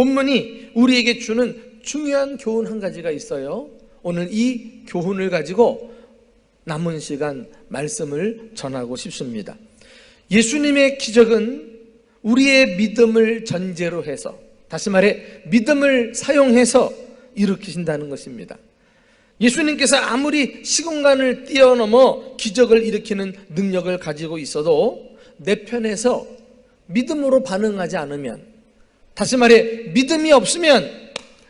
본문이 우리에게 주는 중요한 교훈 한 가지가 있어요. 오늘 이 교훈을 가지고 남은 시간 말씀을 전하고 싶습니다. 예수님의 기적은 우리의 믿음을 전제로 해서, 다시 말해 믿음을 사용해서 일으키신다는 것입니다. 예수님께서 아무리 시공간을 뛰어넘어 기적을 일으키는 능력을 가지고 있어도 내 편에서 믿음으로 반응하지 않으면, 다시 말해 믿음이 없으면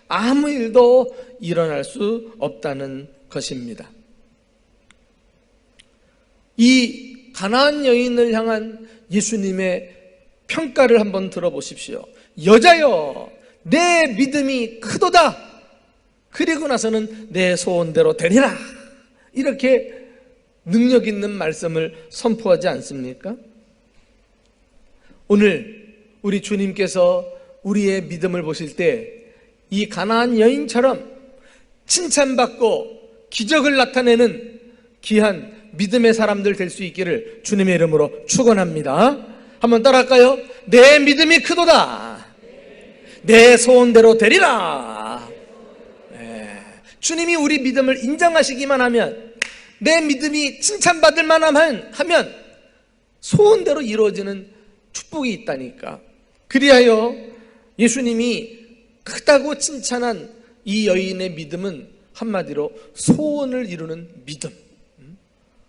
아무 일도 일어날 수 없다는 것입니다. 이 가나안 여인을 향한 예수님의 평가를 한번 들어보십시오. 여자여, 내 믿음이 크도다. 그리고 나서는 내 소원대로 되리라. 이렇게 능력 있는 말씀을 선포하지 않습니까? 오늘 우리 주님께서 우리의 믿음을 보실 때 이 가나안 여인처럼 칭찬받고 기적을 나타내는 귀한 믿음의 사람들 될 수 있기를 주님의 이름으로 축원합니다. 한번 따라할까요? 내 믿음이 크도다. 내 소원대로 되리라. 주님이 우리 믿음을 인정하시기만 하면, 내 믿음이 칭찬받을 만하면 하면 소원대로 이루어지는 축복이 있다니까. 그리하여 예수님이 크다고 칭찬한 이 여인의 믿음은 한마디로 소원을 이루는 믿음,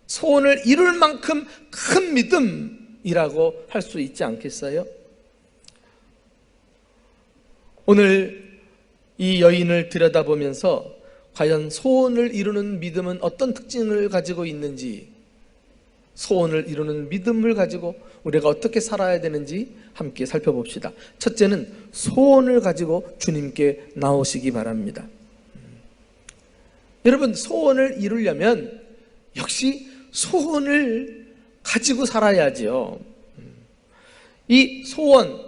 소원을 이룰 만큼 큰 믿음이라고 할 수 있지 않겠어요? 오늘 이 여인을 들여다보면서 과연 소원을 이루는 믿음은 어떤 특징을 가지고 있는지, 소원을 이루는 믿음을 가지고 우리가 어떻게 살아야 되는지 함께 살펴봅시다. 첫째는 소원을 가지고 주님께 나오시기 바랍니다. 여러분, 소원을 이루려면 역시 소원을 가지고 살아야지요. 이 소원,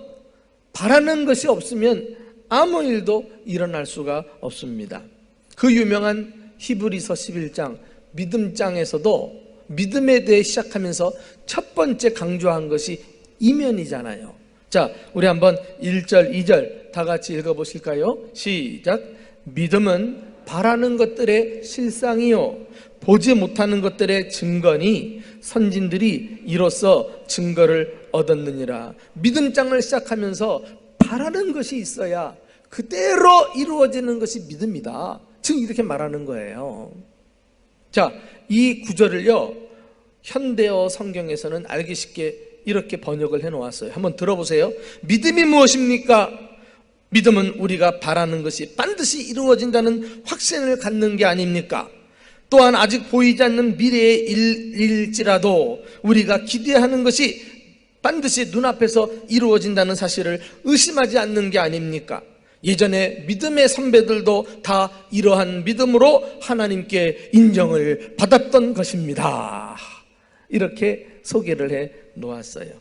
바라는 것이 없으면 아무 일도 일어날 수가 없습니다. 그 유명한 히브리서 11장 믿음장에서도 믿음에 대해 시작하면서 첫 번째 강조한 것이 이면이잖아요. 자, 우리 한번 1절, 2절 다 같이 읽어보실까요? 시작. 믿음은 바라는 것들의 실상이요 보지 못하는 것들의 증거니 선진들이 이로써 증거를 얻었느니라. 믿음장을 시작하면서 바라는 것이 있어야 그대로 이루어지는 것이 믿음이다. 지금 이렇게 말하는 거예요. 자, 이 구절을요, 현대어 성경에서는 알기 쉽게 이렇게 번역을 해놓았어요. 한번 들어보세요. 믿음이 무엇입니까? 믿음은 우리가 바라는 것이 반드시 이루어진다는 확신을 갖는 게 아닙니까? 또한 아직 보이지 않는 미래의 일일지라도 우리가 기대하는 것이 반드시 눈앞에서 이루어진다는 사실을 의심하지 않는 게 아닙니까? 예전에 믿음의 선배들도 다 이러한 믿음으로 하나님께 인정을 받았던 것입니다. 이렇게 소개를 해 놓았어요.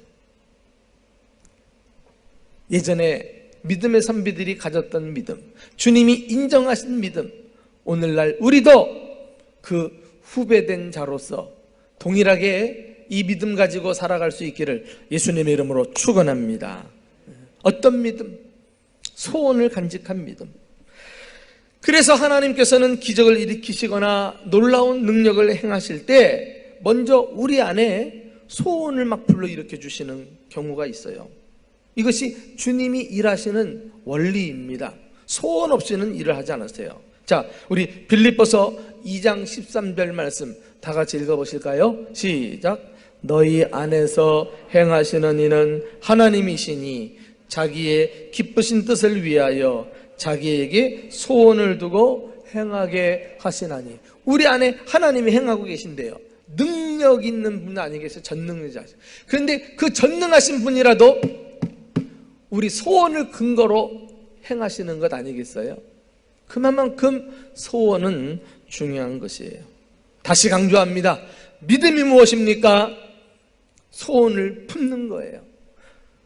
예전에 믿음의 선배들이 가졌던 믿음, 주님이 인정하신 믿음, 오늘날 우리도 그 후배된 자로서 동일하게 이 믿음 가지고 살아갈 수 있기를 예수님의 이름으로 축원합니다. 어떤 믿음? 소원을 간직한 믿음. 그래서 하나님께서는 기적을 일으키시거나 놀라운 능력을 행하실 때 먼저 우리 안에 소원을 막 불러일으켜 주시는 경우가 있어요. 이것이 주님이 일하시는 원리입니다. 소원 없이는 일을 하지 않으세요. 자, 우리 빌립보서 2장 13절 말씀 다 같이 읽어보실까요? 시작. 너희 안에서 행하시는 이는 하나님이시니 자기의 기쁘신 뜻을 위하여 자기에게 소원을 두고 행하게 하시나니. 우리 안에 하나님이 행하고 계신데요, 능력 있는 분 아니겠어요? 전능자. 그런데 그 전능하신 분이라도 우리 소원을 근거로 행하시는 것 아니겠어요? 그만큼 소원은 중요한 것이에요. 다시 강조합니다. 믿음이 무엇입니까? 소원을 품는 거예요.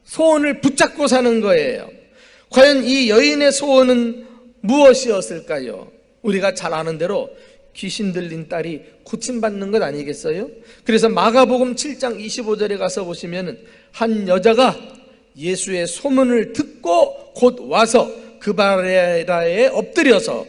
소원을 붙잡고 사는 거예요. 과연 이 여인의 소원은 무엇이었을까요? 우리가 잘 아는 대로 귀신 들린 딸이 고침받는 것 아니겠어요? 그래서 마가복음 7장 25절에 가서 보시면 한 여자가 예수의 소문을 듣고 곧 와서 그 바라에 엎드려서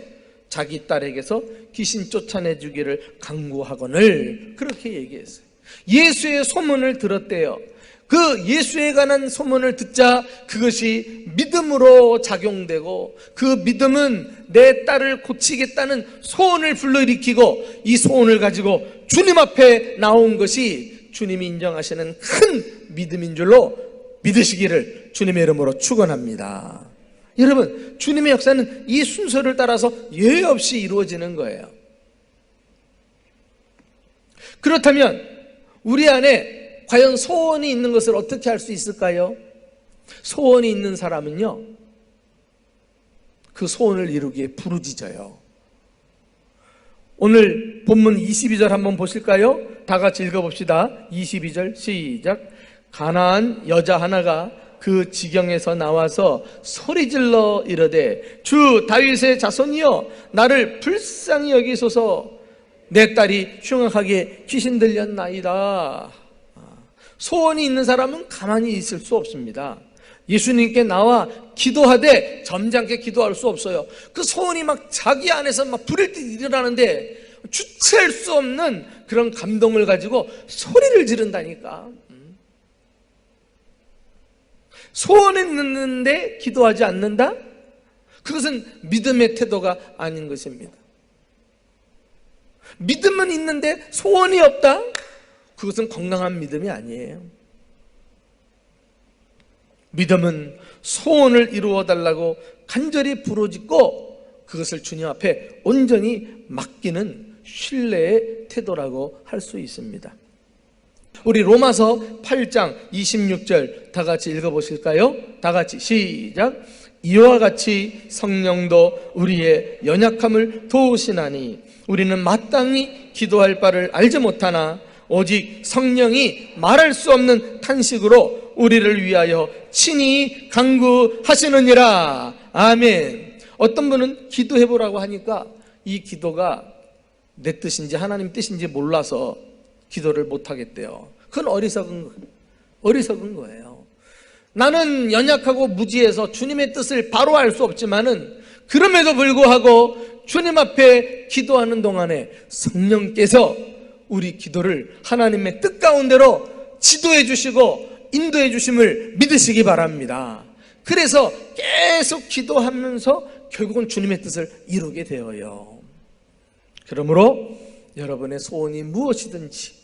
자기 딸에게서 귀신 쫓아내주기를 간구하거늘, 그렇게 얘기했어요. 예수의 소문을 들었대요. 그 예수에 관한 소문을 듣자 그것이 믿음으로 작용되고, 그 믿음은 내 딸을 고치겠다는 소원을 불러일으키고, 이 소원을 가지고 주님 앞에 나온 것이 주님이 인정하시는 큰 믿음인 줄로 믿으시기를 주님의 이름으로 축원합니다. 여러분, 주님의 역사는 이 순서를 따라서 예외 없이 이루어지는 거예요. 그렇다면 우리 안에 과연 소원이 있는 것을 어떻게 알 수 있을까요? 소원이 있는 사람은요, 그 소원을 이루기에 부르짖어요. 오늘 본문 22절 한번 보실까요? 다 같이 읽어봅시다. 22절 시작. 가나안 여자 하나가 그 지경에서 나와서 소리질러 이르되, 주 다윗의 자손이여, 나를 불쌍히 여기소서. 내 딸이 흉악하게 귀신 들렸나이다. 소원이 있는 사람은 가만히 있을 수 없습니다. 예수님께 나와 기도하되 점잖게 기도할 수 없어요. 그 소원이 막 자기 안에서 막 불일 듯 일어나는데 주체할 수 없는 그런 감동을 가지고 소리를 지른다니까. 소원이 있는데 기도하지 않는다? 그것은 믿음의 태도가 아닌 것입니다. 믿음은 있는데 소원이 없다? 그것은 건강한 믿음이 아니에요. 믿음은 소원을 이루어 달라고 간절히 부르짖고 그것을 주님 앞에 온전히 맡기는 신뢰의 태도라고 할 수 있습니다. 우리 로마서 8장 26절 다 같이 읽어보실까요? 다 같이 시작. 이와 같이 성령도 우리의 연약함을 도우시나니 우리는 마땅히 기도할 바를 알지 못하나 오직 성령이 말할 수 없는 탄식으로 우리를 위하여 친히 간구하시느니라. 아멘. 어떤 분은 기도해보라고 하니까 이 기도가 내 뜻인지 하나님 뜻인지 몰라서 기도를 못하겠대요. 그건 어리석은 거예요. 나는 연약하고 무지해서 주님의 뜻을 바로 알 수 없지만은 그럼에도 불구하고 주님 앞에 기도하는 동안에 성령께서 우리 기도를 하나님의 뜻 가운데로 지도해 주시고 인도해 주심을 믿으시기 바랍니다. 그래서 계속 기도하면서 결국은 주님의 뜻을 이루게 되어요. 그러므로 여러분의 소원이 무엇이든지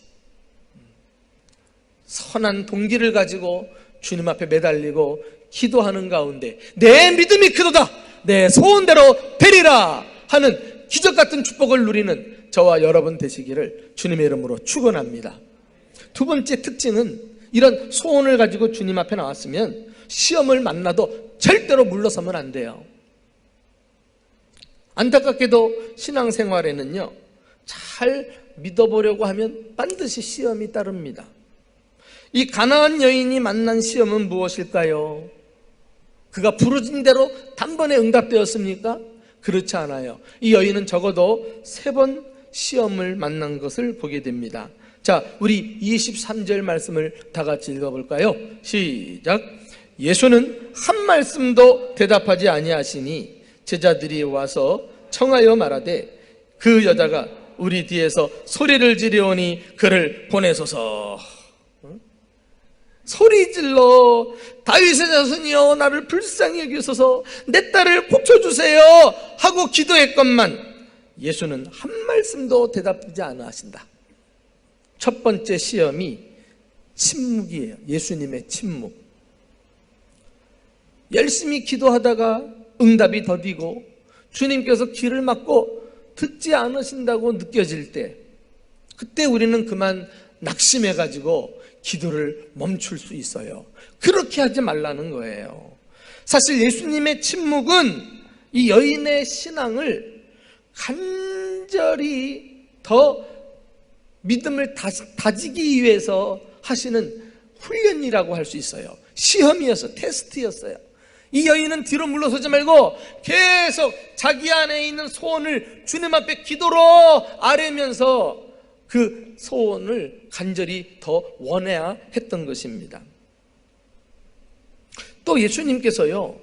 선한 동기를 가지고 주님 앞에 매달리고 기도하는 가운데 내 믿음이 크도다, 내 소원대로 되리라 하는 기적같은 축복을 누리는 저와 여러분 되시기를 주님의 이름으로 축원합니다. 두 번째 특징은 이런 소원을 가지고 주님 앞에 나왔으면 시험을 만나도 절대로 물러서면 안 돼요. 안타깝게도 신앙생활에는요, 잘 믿어보려고 하면 반드시 시험이 따릅니다. 이 가나안 여인이 만난 시험은 무엇일까요? 그가 부르짖은 대로 단번에 응답되었습니까? 그렇지 않아요. 이 여인은 적어도 3번 시험을 만난 것을 보게 됩니다. 자, 우리 23절 말씀을 다 같이 읽어볼까요? 시작. 예수는 한 말씀도 대답하지 아니하시니 제자들이 와서 청하여 말하되 그 여자가 우리 뒤에서 소리를 지르오니 그를 보내소서. 소리질러 다윗의 자손이여 나를 불쌍히 여기소서, 내 딸을 고쳐주세요 하고 기도했건만 예수는 한 말씀도 대답하지 않아 하신다. 첫 번째 시험이 침묵이에요. 예수님의 침묵. 열심히 기도하다가 응답이 더디고 주님께서 귀를 막고 듣지 않으신다고 느껴질 때, 그때 우리는 그만 낙심해가지고 기도를 멈출 수 있어요. 그렇게 하지 말라는 거예요. 사실 예수님의 침묵은 이 여인의 신앙을 간절히 더 믿음을 다지기 위해서 하시는 훈련이라고 할 수 있어요. 시험이었어요. 테스트였어요. 이 여인은 뒤로 물러서지 말고 계속 자기 안에 있는 소원을 주님 앞에 기도로 아뢰면서 그 소원을 간절히 더 원해야 했던 것입니다. 또 예수님께서요,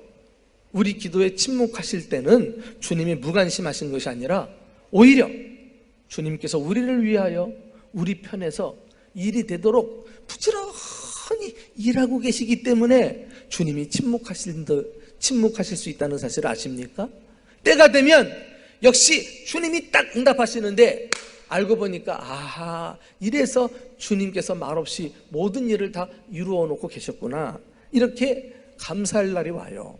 우리 기도에 침묵하실 때는 주님이 무관심하신 것이 아니라 오히려 주님께서 우리를 위하여 우리 편에서 일이 되도록 부지런히 일하고 계시기 때문에 주님이 침묵하실 수 있다는 사실을 아십니까? 때가 되면 역시 주님이 딱 응답하시는데 알고 보니까 아하, 이래서 주님께서 말없이 모든 일을 다 이루어 놓고 계셨구나, 이렇게 감사할 날이 와요.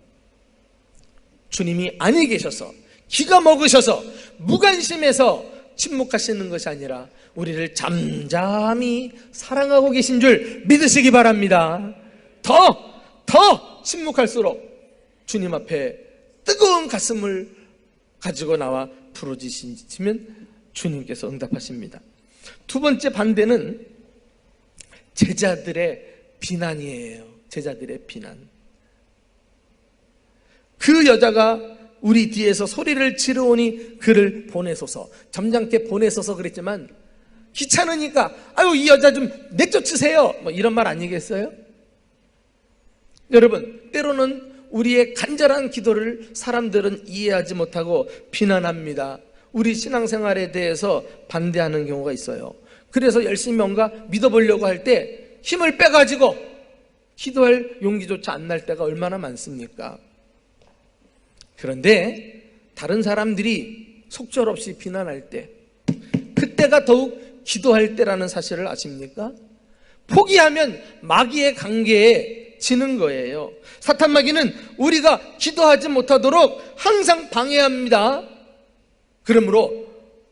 주님이 안에 계셔서, 기가 먹으셔서, 무관심해서 침묵하시는 것이 아니라 우리를 잠잠히 사랑하고 계신 줄 믿으시기 바랍니다. 더 침묵할수록 주님 앞에 뜨거운 가슴을 가지고 나와 부르짖으시면 주님께서 응답하십니다. 두 번째 반대는 제자들의 비난이에요. 제자들의 비난. 그 여자가 우리 뒤에서 소리를 지르오니 그를 보내소서, 점잖게 보내소서 그랬지만 귀찮으니까 아유 이 여자 좀 내쫓으세요, 뭐 이런 말 아니겠어요? 여러분, 때로는 우리의 간절한 기도를 사람들은 이해하지 못하고 비난합니다. 우리 신앙생활에 대해서 반대하는 경우가 있어요. 그래서 열심히 뭔가 믿어보려고 할 때 힘을 빼가지고 기도할 용기조차 안 날 때가 얼마나 많습니까? 그런데 다른 사람들이 속절없이 비난할 때, 그때가 더욱 기도할 때라는 사실을 아십니까? 포기하면 마귀의 관계에 지는 거예요. 사탄 마귀는 우리가 기도하지 못하도록 항상 방해합니다. 그러므로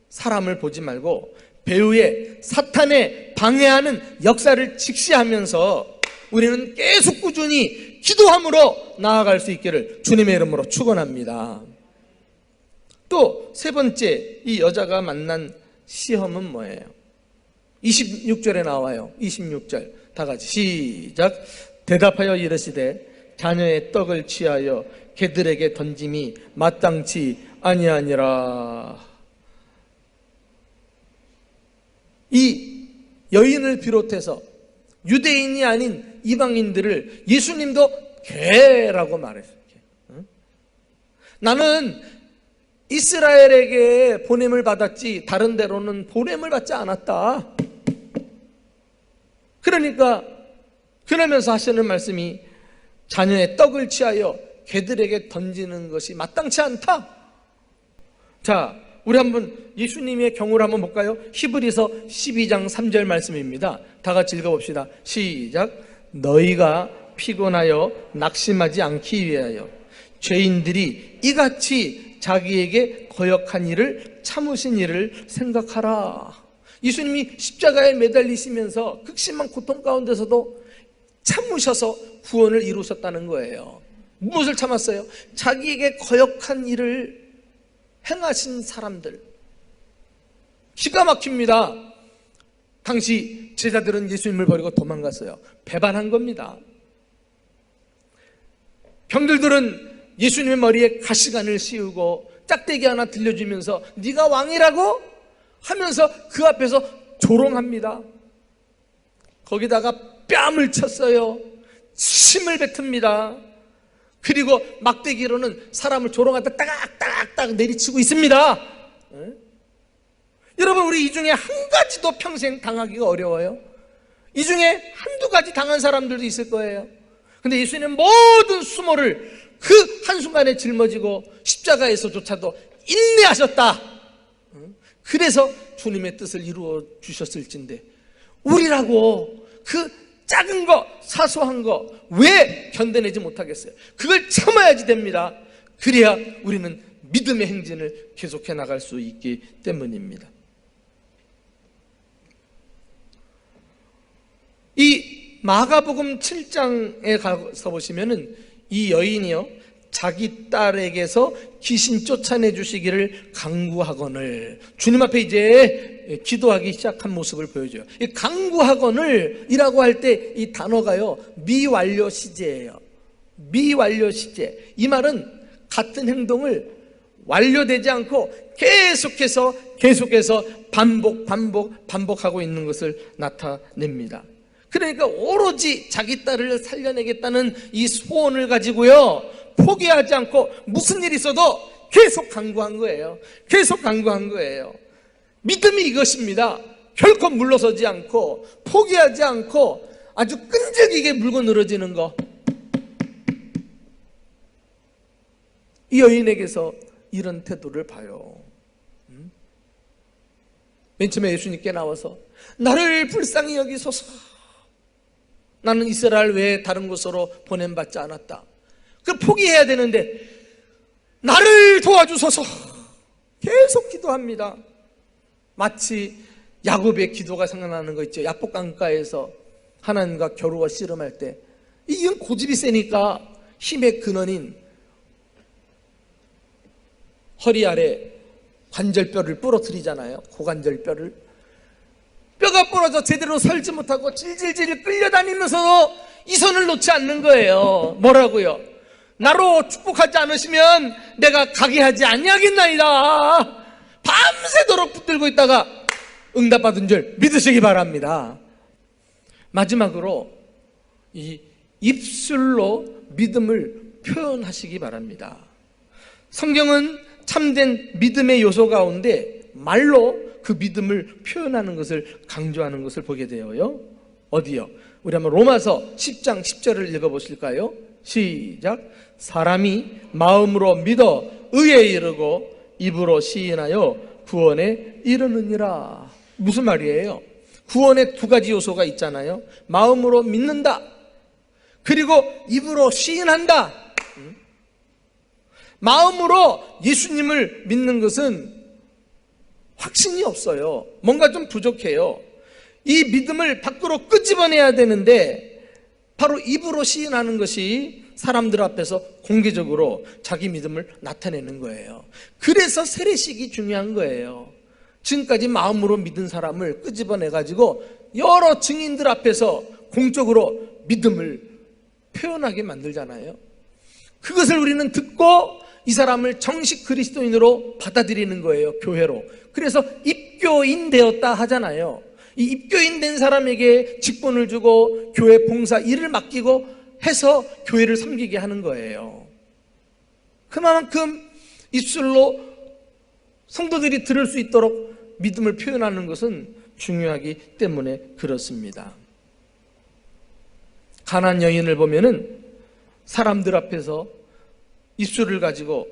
사람을 보지 말고 배후에 사탄의 방해하는 역사를 직시하면서 우리는 계속 꾸준히 기도함으로 나아갈 수 있기를 주님의 이름으로 축원합니다. 또 세 번째, 이 여자가 만난 시험은 뭐예요? 26절에 나와요. 26절 다 같이 시작. 대답하여 이르시되 자녀의 떡을 취하여 개들에게 던짐이 마땅치 아니하니라. 이 여인을 비롯해서 유대인이 아닌 이방인들을 예수님도 개라고 말했어요. 나는 이스라엘에게 보냄을 받았지 다른 데로는 보냄을 받지 않았다. 그러면서 하시는 말씀이 자녀의 떡을 취하여 개들에게 던지는 것이 마땅치 않다. 자, 우리 한번 예수님의 경우를 한번 볼까요? 히브리서 12장 3절 말씀입니다. 다 같이 읽어봅시다. 시작. 너희가 피곤하여 낙심하지 않기 위하여 죄인들이 이같이 자기에게 거역한 일을 참으신 일을 생각하라. 예수님이 십자가에 매달리시면서 극심한 고통 가운데서도 참으셔서 구원을 이루셨다는 거예요. 무엇을 참았어요? 자기에게 거역한 일을 행하신 사람들. 기가 막힙니다. 당시 제자들은 예수님을 버리고 도망갔어요. 배반한 겁니다. 병들들은 예수님의 머리에 가시관을 씌우고 짝대기 하나 들려주면서 네가 왕이라고 하면서 그 앞에서 조롱합니다. 거기다가 뺨을 쳤어요. 침을 뱉습니다. 그리고 막대기로는 사람을 조롱하다 따각따각 내리치고 있습니다. 여러분, 우리 이 중에 한 가지도 평생 당하기가 어려워요. 이 중에 한두 가지 당한 사람들도 있을 거예요. 근데 예수님은 모든 수모를 그 한순간에 짊어지고 십자가에서조차도 인내하셨다. 그래서 주님의 뜻을 이루어 주셨을진데 우리라고 그 작은 거, 사소한 거 왜 견뎌내지 못하겠어요? 그걸 참아야지 됩니다. 그래야 우리는 믿음의 행진을 계속해 나갈 수 있기 때문입니다. 이 마가복음 7장에 가서 보시면은 이 여인이요, 자기 딸에게서 귀신 쫓아내 주시기를 간구하거늘, 주님 앞에 이제 기도하기 시작한 모습을 보여줘요. 이 간구하거늘 이라고 할 때 이 단어가요, 미완료 시제예요. 미완료 시제. 이 말은 같은 행동을 완료되지 않고 계속해서 반복하고 있는 것을 나타냅니다. 그러니까 오로지 자기 딸을 살려내겠다는 이 소원을 가지고요, 포기하지 않고 무슨 일이 있어도 계속 강구한 거예요. 계속 강구한 거예요. 믿음이 이것입니다. 결코 물러서지 않고 포기하지 않고 아주 끈질기게 물고 늘어지는 거. 이 여인에게서 이런 태도를 봐요. 맨 처음에 예수님께 나와서 나를 불쌍히 여기소서, 나는 이스라엘 외에 다른 곳으로 보냄받지 않았다. 그걸 포기해야 되는데 나를 도와주소서 계속 기도합니다. 마치 야곱의 기도가 생각나는 거 있죠. 야복 강가에서 하나님과 겨루어 씨름할 때, 이건 고집이 세니까 힘의 근원인 허리 아래 관절뼈를 부러뜨리잖아요. 고관절뼈를. 뼈가 부러져 제대로 설지 못하고 질질질 끌려다니면서도 이 손을 놓지 않는 거예요. 뭐라고요? 나로 축복하지 않으시면 내가 가게 하지 아니하겠나이다. 밤새도록 붙들고 있다가 응답받은 줄 믿으시기 바랍니다. 마지막으로 이 입술로 믿음을 표현하시기 바랍니다. 성경은 참된 믿음의 요소 가운데 말로 그 믿음을 표현하는 것을 강조하는 것을 보게 되어요. 어디요? 우리 한번 로마서 10장 10절을 읽어보실까요? 시작. 사람이 마음으로 믿어 의에 이르고 입으로 시인하여 구원에 이르느니라. 무슨 말이에요? 구원에 두 가지 요소가 있잖아요. 마음으로 믿는다, 그리고 입으로 시인한다. 마음으로 예수님을 믿는 것은 확신이 없어요. 뭔가 좀 부족해요. 이 믿음을 밖으로 끄집어내야 되는데 바로 입으로 시인하는 것이 사람들 앞에서 공개적으로 자기 믿음을 나타내는 거예요. 그래서 세례식이 중요한 거예요. 지금까지 마음으로 믿은 사람을 끄집어내가지고 여러 증인들 앞에서 공적으로 믿음을 표현하게 만들잖아요. 그것을 우리는 듣고 이 사람을 정식 그리스도인으로 받아들이는 거예요. 교회로. 그래서 입교인 되었다 하잖아요. 이 입교인 된 사람에게 직분을 주고 교회 봉사 일을 맡기고 해서 교회를 섬기게 하는 거예요. 그만큼 입술로 성도들이 들을 수 있도록 믿음을 표현하는 것은 중요하기 때문에 그렇습니다. 가나안 여인을 보면은 사람들 앞에서 입술을 가지고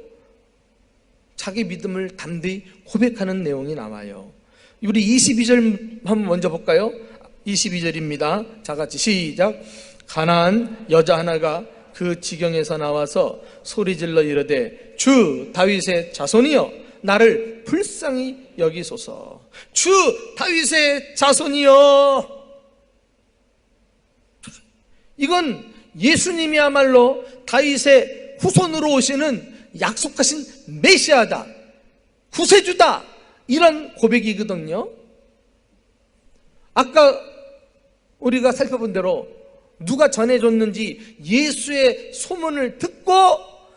자기 믿음을 담대히 고백하는 내용이 나와요. 우리 22절 한번 먼저 볼까요? 22절입니다. 자, 같이 시작. 가나안 여자 하나가 그 지경에서 나와서 소리질러 이르되 주 다윗의 자손이여 나를 불쌍히 여기소서. 주 다윗의 자손이여. 이건 예수님이야말로 다윗의 후손으로 오시는 약속하신 메시아다, 구세주다, 이런 고백이거든요. 아까 우리가 살펴본 대로 누가 전해줬는지 예수의 소문을 듣고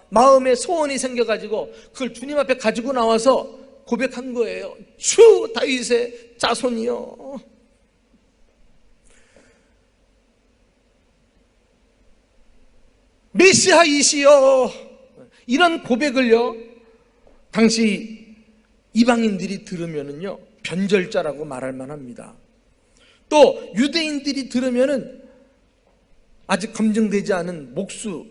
마음에 소원이 생겨가지고 그걸 주님 앞에 가지고 나와서 고백한 거예요. 주 다윗의 자손이요. 메시아이시여. 이런 고백을요, 당시 이방인들이 들으면은요 변절자라고 말할 만합니다. 또 유대인들이 들으면은 아직 검증되지 않은 목수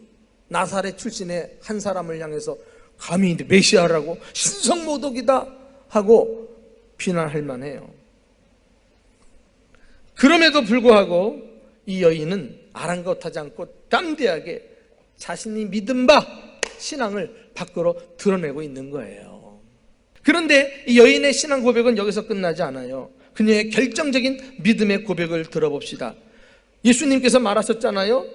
나사렛 출신의 한 사람을 향해서 감히 메시아라고, 신성모독이다 하고 비난할 만해요. 그럼에도 불구하고 이 여인은 아랑곳하지 않고 담대하게 자신이 믿은 바 신앙을 밖으로 드러내고 있는 거예요. 그런데 이 여인의 신앙 고백은 여기서 끝나지 않아요. 그녀의 결정적인 믿음의 고백을 들어봅시다. 예수님께서 말하셨잖아요.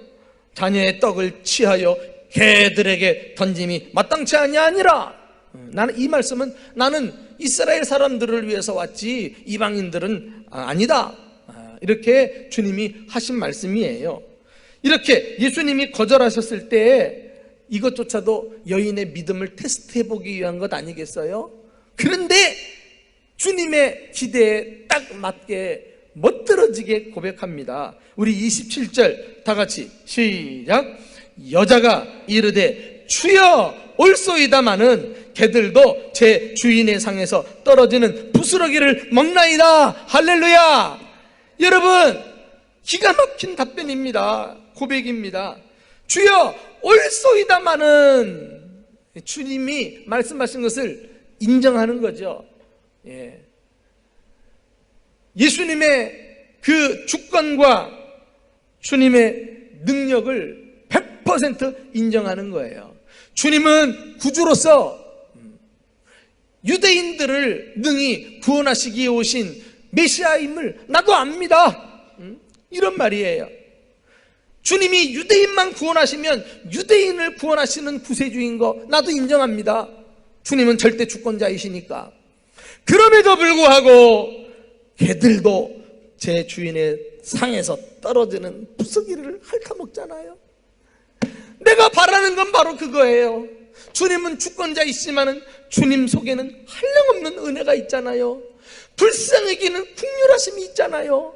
자녀의 떡을 취하여 개들에게 던짐이 마땅치 아니하니라. 나는 이 말씀은 나는 이스라엘 사람들을 위해서 왔지 이방인들은 아니다, 이렇게 주님이 하신 말씀이에요. 이렇게 예수님이 거절하셨을 때 이것조차도 여인의 믿음을 테스트해보기 위한 것 아니겠어요? 그런데 주님의 기대에 딱 맞게 멋들어 쓰러지게 고백합니다. 우리 27절 다 같이 시작. 여자가 이르되 주여 올소이다마는 개들도 제 주인의 상에서 떨어지는 부스러기를 먹나이다. 할렐루야. 여러분, 기가 막힌 답변입니다. 고백입니다. 주여 올소이다마는, 주님이 말씀하신 것을 인정하는 거죠. 예수님의 그 주권과 주님의 능력을 100% 인정하는 거예요. 주님은 구주로서 유대인들을 능히 구원하시기에 오신 메시아임을 나도 압니다. 이런 말이에요. 주님이 유대인만 구원하시면 유대인을 구원하시는 구세주인 거 나도 인정합니다. 주님은 절대 주권자이시니까. 그럼에도 불구하고 개들도 제 주인의 상에서 떨어지는 부스러기를 핥아먹잖아요. 내가 바라는 건 바로 그거예요. 주님은 주권자이시지만은 주님 속에는 한량없는 은혜가 있잖아요. 불쌍하기는 긍휼하심이 있잖아요.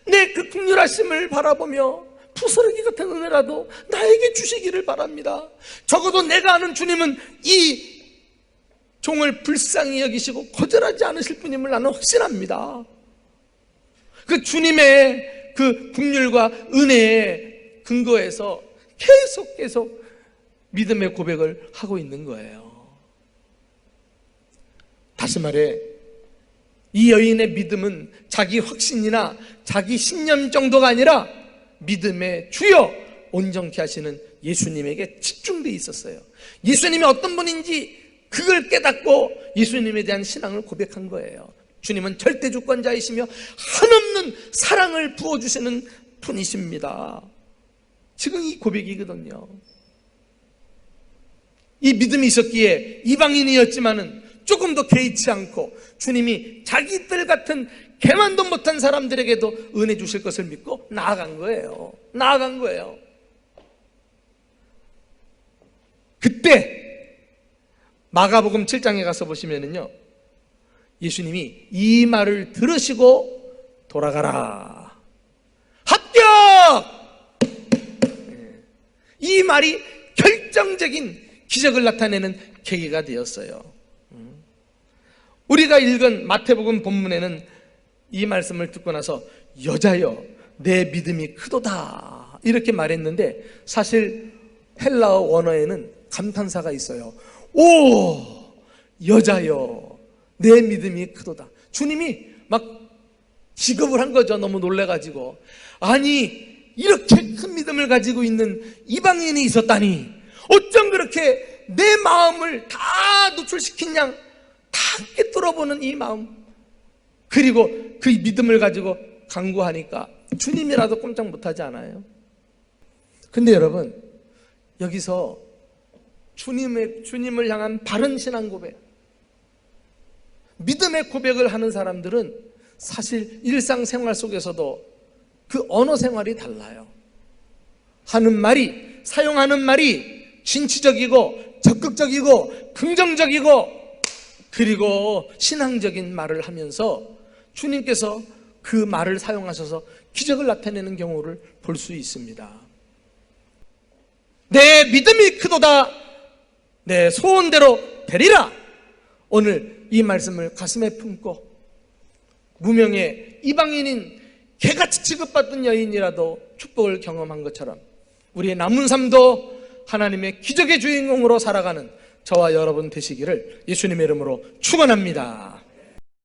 내 그 긍휼하심을 바라보며 부스러기 같은 은혜라도 나에게 주시기를 바랍니다. 적어도 내가 아는 주님은 이 종을 불쌍히 여기시고 거절하지 않으실 분임을 나는 확신합니다. 그 주님의 그 긍휼과 은혜에 근거해서 계속 믿음의 고백을 하고 있는 거예요. 다시 말해, 이 여인의 믿음은 자기 확신이나 자기 신념 정도가 아니라 믿음의 주여 온전케 하시는 예수님에게 집중되어 있었어요. 예수님이 어떤 분인지 그걸 깨닫고 예수님에 대한 신앙을 고백한 거예요. 주님은 절대 주권자이시며 한없는 사랑을 부어주시는 분이십니다. 지금 이 고백이거든요. 이 믿음이 있었기에 이방인이었지만은 조금 더 개의치 않고 주님이 자기들 같은 개만도 못한 사람들에게도 은혜 주실 것을 믿고 나아간 거예요. 그때 마가복음 7장에 가서 보시면은요, 예수님이 이 말을 들으시고 돌아가라, 합격! 이 말이 결정적인 기적을 나타내는 계기가 되었어요. 우리가 읽은 마태복음 본문에는 이 말씀을 듣고 나서 여자여 내 믿음이 크도다 이렇게 말했는데, 사실 헬라어 원어에는 감탄사가 있어요. 오 여자여 내 믿음이 크도다. 주님이 막 기겁을 한 거죠. 너무 놀래가지고. 아니 이렇게 큰 믿음을 가지고 있는 이방인이 있었다니, 어쩜 그렇게 내 마음을 다 노출시킨 양 다 꿰뚫어보는 이 마음, 그리고 그 믿음을 가지고 간구하니까 주님이라도 꼼짝 못하지 않아요? 근데 여러분, 여기서 주님을 향한 바른 신앙 고백, 믿음의 고백을 하는 사람들은 사실 일상생활 속에서도 그 언어 생활이 달라요. 하는 말이, 사용하는 말이 진취적이고 적극적이고 긍정적이고 그리고 신앙적인 말을 하면서 주님께서 그 말을 사용하셔서 기적을 나타내는 경우를 볼 수 있습니다. 내 믿음이 크도다, 내 소원대로 되리라. 오늘 이 말씀을 가슴에 품고 무명의 이방인인 개같이 취급받던 여인이라도 축복을 경험한 것처럼 우리의 남은 삶도 하나님의 기적의 주인공으로 살아가는 저와 여러분 되시기를 예수님의 이름으로 축원합니다.